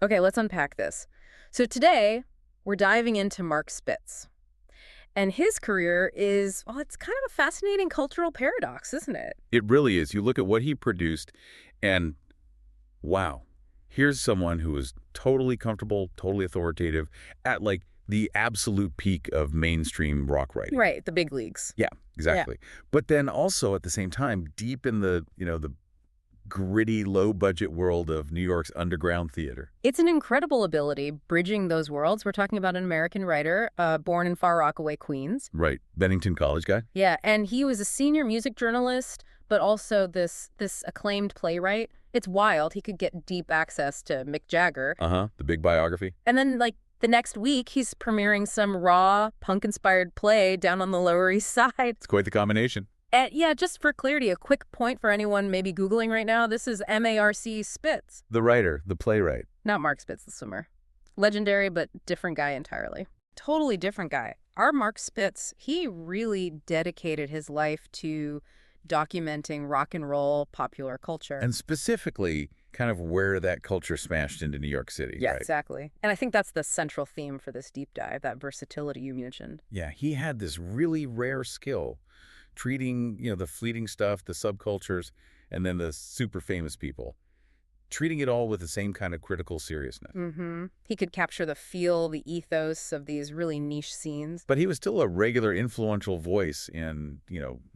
Okay, let's unpack this. So today, we're diving into Marc Spitz. And his career is, well, it's kind of a fascinating cultural paradox, isn't it? It really is. You look at what he produced, and wow, here's someone who is totally comfortable, totally authoritative, at like the absolute peak of mainstream rock writing. Right, the big leagues. Yeah, exactly. But then also at the same time, deep in the gritty, low-budget world of New York's underground theater. It's an incredible ability bridging those worlds. We're talking about an American writer born in Far Rockaway, Queens. Right. Bennington College guy? Yeah, and he was a senior music journalist, but also this acclaimed playwright. It's wild. He could get deep access to Mick Jagger. Uh-huh. The big biography. And then, like, the next week, he's premiering some raw, punk-inspired play down on the Lower East Side. It's quite the combination. And yeah, just for clarity, a quick point for anyone maybe Googling right now. This is M-A-R-C Spitz. The writer, the playwright. Not Marc Spitz, the swimmer. Legendary, but different guy entirely. Totally different guy. Our Marc Spitz, he really dedicated his life to documenting rock and roll popular culture. And specifically, kind of where that culture smashed into New York City. Yeah, right? exactly. And I think that's the central theme for this deep dive, that versatility you mentioned. Yeah, he had this really rare skill treating, the fleeting stuff, the subcultures, and then the super famous people, treating it all with the same kind of critical seriousness. Mm-hmm. He could capture the feel, the ethos of these really niche scenes. But he was still a regular influential voice in,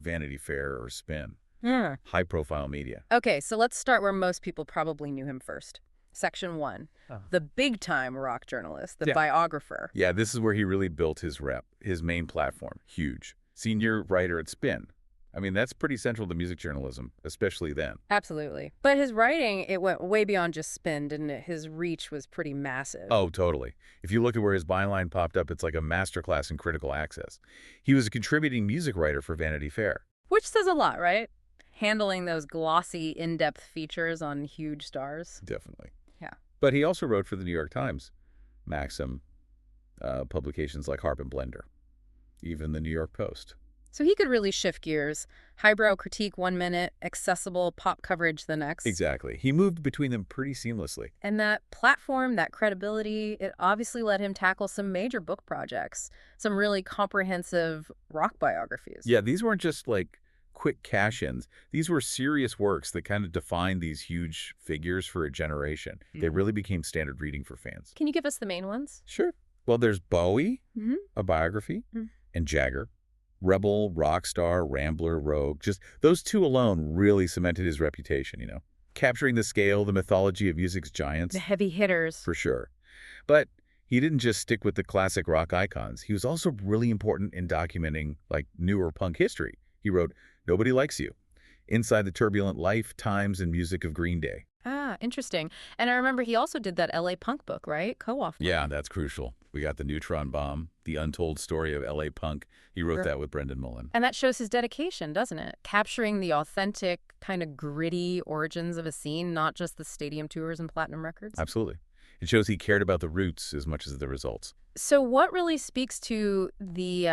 Vanity Fair or Spin, high-profile media. Okay, so let's start where most people probably knew him first. Section 1, the big-time rock journalist, the biographer. Yeah, this is where he really built his rep, his main platform, huge. Senior writer at Spin. I mean, that's pretty central to music journalism, especially then. Absolutely. But his writing, it went way beyond just Spin, didn't it? His reach was pretty massive. Oh, totally. If you look at where his byline popped up, it's like a masterclass in critical access. He was a contributing music writer for Vanity Fair. Which says a lot, right? Handling those glossy, in-depth features on huge stars. Definitely. Yeah. But he also wrote for the New York Times, Maxim, publications like Harp and Blender, even the New York Post. So he could really shift gears. Highbrow critique 1 minute, accessible pop coverage the next. Exactly. He moved between them pretty seamlessly. And that platform, that credibility, it obviously let him tackle some major book projects, some really comprehensive rock biographies. Yeah, these weren't just like quick cash-ins. These were serious works that kind of defined these huge figures for a generation. They really became standard reading for fans. Can you give us the main ones? Sure. Well, there's Bowie, a biography, and Jagger. Rebel, rock star, rambler, rogue. Just those two alone really cemented his reputation, Capturing the scale, the mythology of music's giants. The heavy hitters. For sure. But he didn't just stick with the classic rock icons. He was also really important in documenting, like, newer punk history. He wrote Nobody Likes You, Inside the Turbulent Life, Times, and Music of Green Day. Ah, interesting. And I remember he also did that L.A. punk book, right? Co-author. Yeah, that's crucial. We got The Neutron Bomb, The Untold Story of L.A. Punk. He wrote that with Brendan Mullen. And that shows his dedication, doesn't it? Capturing the authentic, kind of gritty origins of a scene, not just the stadium tours and platinum records. Absolutely. It shows he cared about the roots as much as the results. So what really speaks to the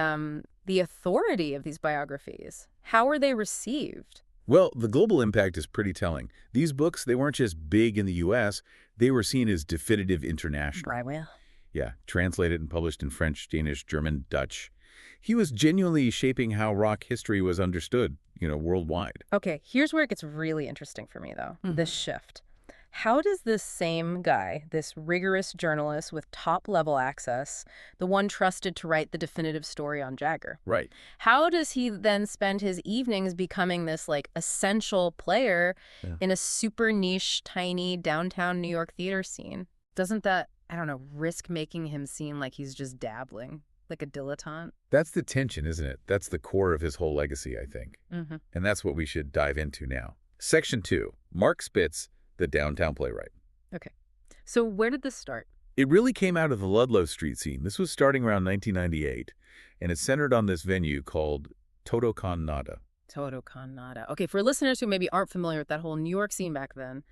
authority of these biographies? How were they received? Well, the global impact is pretty telling. These books, they weren't just big in the U.S., they were seen as definitive international. Right, well. Yeah, translated and published in French, Danish, German, Dutch. He was genuinely shaping how rock history was understood, worldwide. Okay, here's where it gets really interesting for me, though, this shift. How does this same guy, this rigorous journalist with top-level access, the one trusted to write the definitive story on Jagger, Right. how does he then spend his evenings becoming this, like, essential player in a super niche, tiny downtown New York theater scene? Doesn't that, I don't know, risk making him seem like he's just dabbling, like a dilettante? That's the tension, isn't it? That's the core of his whole legacy, I think. And that's what we should dive into now. Section 2, Marc Spitz, the downtown playwright. Okay. So where did this start? It really came out of the Ludlow Street scene. This was starting around 1998, and it's centered on this venue called Toto Con Nada. Toto Con Nada. Okay, for listeners who maybe aren't familiar with that whole New York scene back then,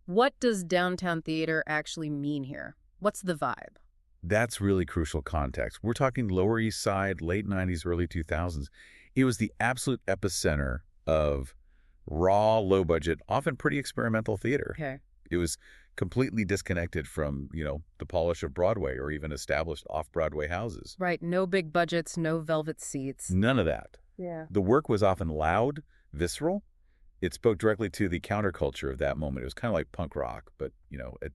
what does downtown theater actually mean here? What's the vibe? That's really crucial context. We're talking Lower East Side, late 90s, early 2000s. It was the absolute epicenter of raw, low-budget, often pretty experimental theater. Okay. It was completely disconnected from, the polish of Broadway or even established off-Broadway houses. Right. No big budgets, no velvet seats. None of that. Yeah. The work was often loud, visceral. It spoke directly to the counterculture of that moment. It was kind of like punk rock, but,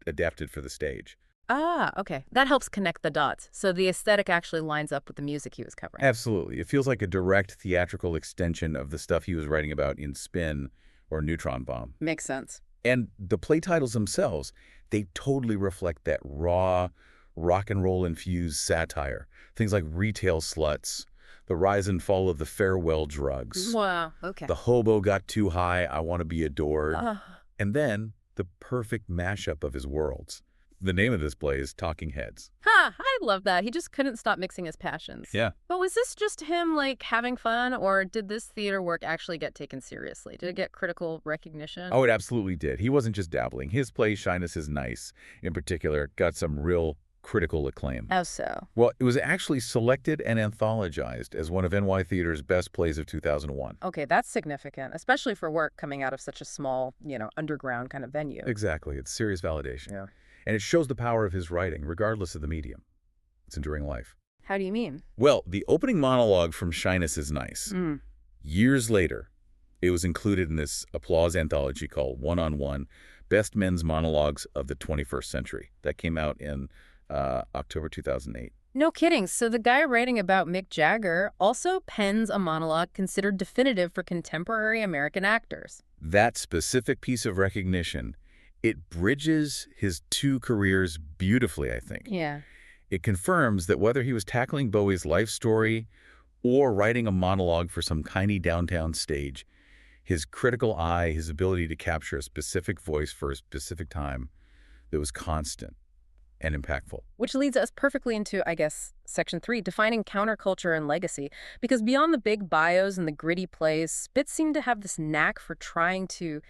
adapted for the stage. Ah, okay. That helps connect the dots. So the aesthetic actually lines up with the music he was covering. Absolutely. It feels like a direct theatrical extension of the stuff he was writing about in Spin or Neutron Bomb. Makes sense. And the play titles themselves, they totally reflect that raw, rock and roll-infused satire. Things like Retail Sluts, The Rise and Fall of the Farewell Drugs. Wow, okay. The Hobo Got Too High, I Want to Be Adored. And then the perfect mashup of his worlds. The name of this play is Talking Heads. Ha! I love that. He just couldn't stop mixing his passions. Yeah. But was this just him, having fun, or did this theater work actually get taken seriously? Did it get critical recognition? Oh, it absolutely did. He wasn't just dabbling. His play, Shyness is Nice, in particular, got some real critical acclaim. How so? Well, it was actually selected and anthologized as one of NY Theater's best plays of 2001. Okay, that's significant, especially for work coming out of such a small, underground kind of venue. Exactly. It's serious validation. Yeah. And it shows the power of his writing, regardless of the medium. It's enduring life. How do you mean? Well, the opening monologue from Shyness is Nice. Years later, it was included in this applause anthology called One-on-One, Best Men's Monologues of the 21st Century. That came out in October 2008. No kidding. So the guy writing about Mick Jagger also pens a monologue considered definitive for contemporary American actors. That specific piece of recognition, it bridges his two careers beautifully, I think. Yeah. It confirms that whether he was tackling Bowie's life story or writing a monologue for some tiny downtown stage, his critical eye, his ability to capture a specific voice for a specific time, that was constant and impactful. Which leads us perfectly into, I guess, Section 3, defining counterculture and legacy. Because beyond the big bios and the gritty plays, Spitz seemed to have this knack for trying to,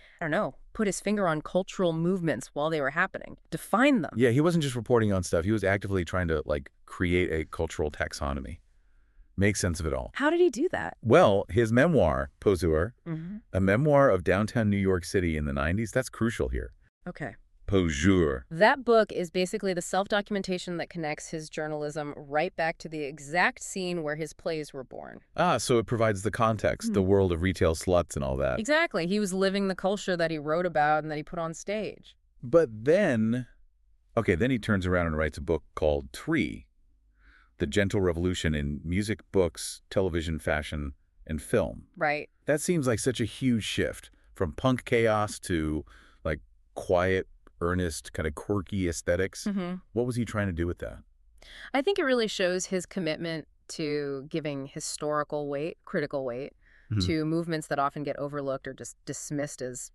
put his finger on cultural movements while they were happening, define them. Yeah, he wasn't just reporting on stuff. He was actively trying to, create a cultural taxonomy. Make sense of it all. How did he do that? Well, his memoir, Poseur, a memoir of downtown New York City in the 90s, that's crucial here. Okay. Poseur. That book is basically the self-documentation that connects his journalism right back to the exact scene where his plays were born. So it provides the context, the world of Retail Sluts and all that. Exactly. He was living the culture that he wrote about and that he put on stage. But then he turns around and writes a book called Tree, The Gentle Revolution in Music, Books, Television, Fashion, and Film. Right. That seems like such a huge shift from punk chaos to, quiet, earnest, kind of quirky aesthetics. What was he trying to do with that? I think it really shows his commitment to giving historical weight, critical weight, to movements that often get overlooked or just dismissed as,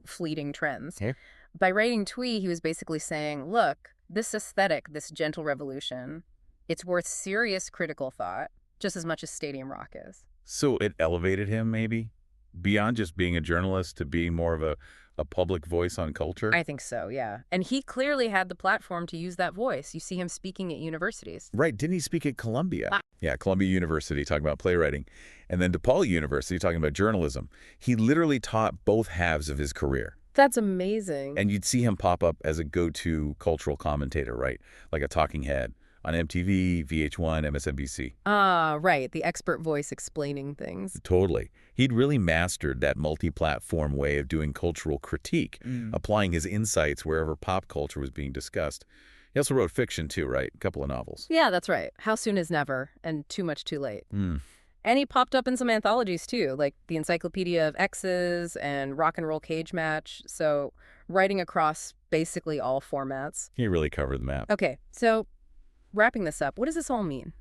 fleeting trends. Okay. By writing Twee, he was basically saying, look, this aesthetic, this gentle revolution, it's worth serious critical thought just as much as Stadium Rock is. So it elevated him, maybe? Beyond just being a journalist to being more of a public voice on culture? I think so, yeah. And he clearly had the platform to use that voice. You see him speaking at universities. Right. Didn't he speak at Columbia? Yeah, Columbia University, talking about playwriting. And then DePaul University, talking about journalism. He literally taught both halves of his career. That's amazing. And you'd see him pop up as a go-to cultural commentator, right? Like a talking head on MTV, VH1, MSNBC. Right. The expert voice explaining things. Totally. He'd really mastered that multi-platform way of doing cultural critique, applying his insights wherever pop culture was being discussed. He also wrote fiction too, right? A couple of novels. Yeah, that's right. How Soon Is Never and Too Much Too Late. And he popped up in some anthologies too, like the Encyclopedia of X's and Rock and Roll Cage Match. So writing across basically all formats. He really covered the map. Okay, so wrapping this up, what does this all mean?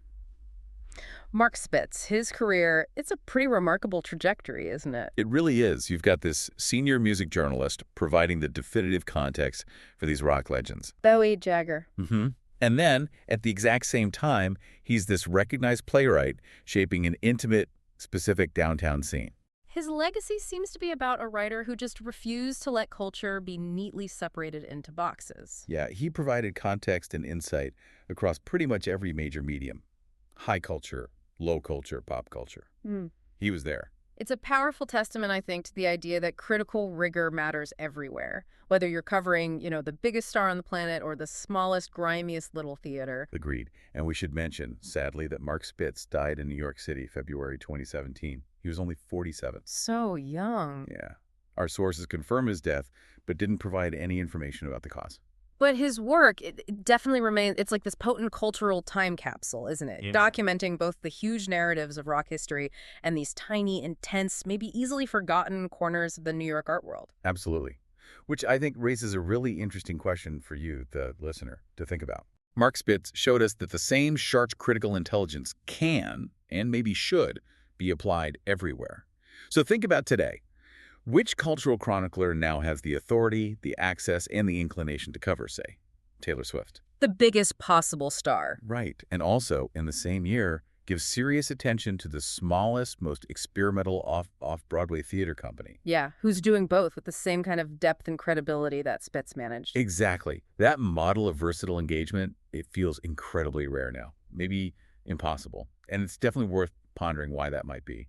Marc Spitz, his career, it's a pretty remarkable trajectory, isn't it? It really is. You've got this senior music journalist providing the definitive context for these rock legends. Bowie, Jagger. And then, at the exact same time, he's this recognized playwright shaping an intimate, specific downtown scene. His legacy seems to be about a writer who just refused to let culture be neatly separated into boxes. Yeah, he provided context and insight across pretty much every major medium. High culture, low culture, pop culture. He was there. It's a powerful testament, I think, to the idea that critical rigor matters everywhere, whether you're covering, the biggest star on the planet or the smallest, grimiest little theater. Agreed. And we should mention, sadly, that Marc Spitz died in New York City, February 2017. He was only 47. So young. Yeah. Our sources confirm his death, but didn't provide any information about the cause. But his work, it definitely remains, it's like this potent cultural time capsule, isn't it? Yeah. Documenting both the huge narratives of rock history and these tiny, intense, maybe easily forgotten corners of the New York art world. Absolutely. Which I think raises a really interesting question for you, the listener, to think about. Marc Spitz showed us that the same sharp critical intelligence can, and maybe should, be applied everywhere. So think about today. Which cultural chronicler now has the authority, the access, and the inclination to cover, say, Taylor Swift? The biggest possible star. Right. And also, in the same year, gives serious attention to the smallest, most experimental off-Broadway theater company. Yeah, who's doing both with the same kind of depth and credibility that Spitz managed. Exactly. That model of versatile engagement, it feels incredibly rare now. Maybe impossible. And it's definitely worth pondering why that might be.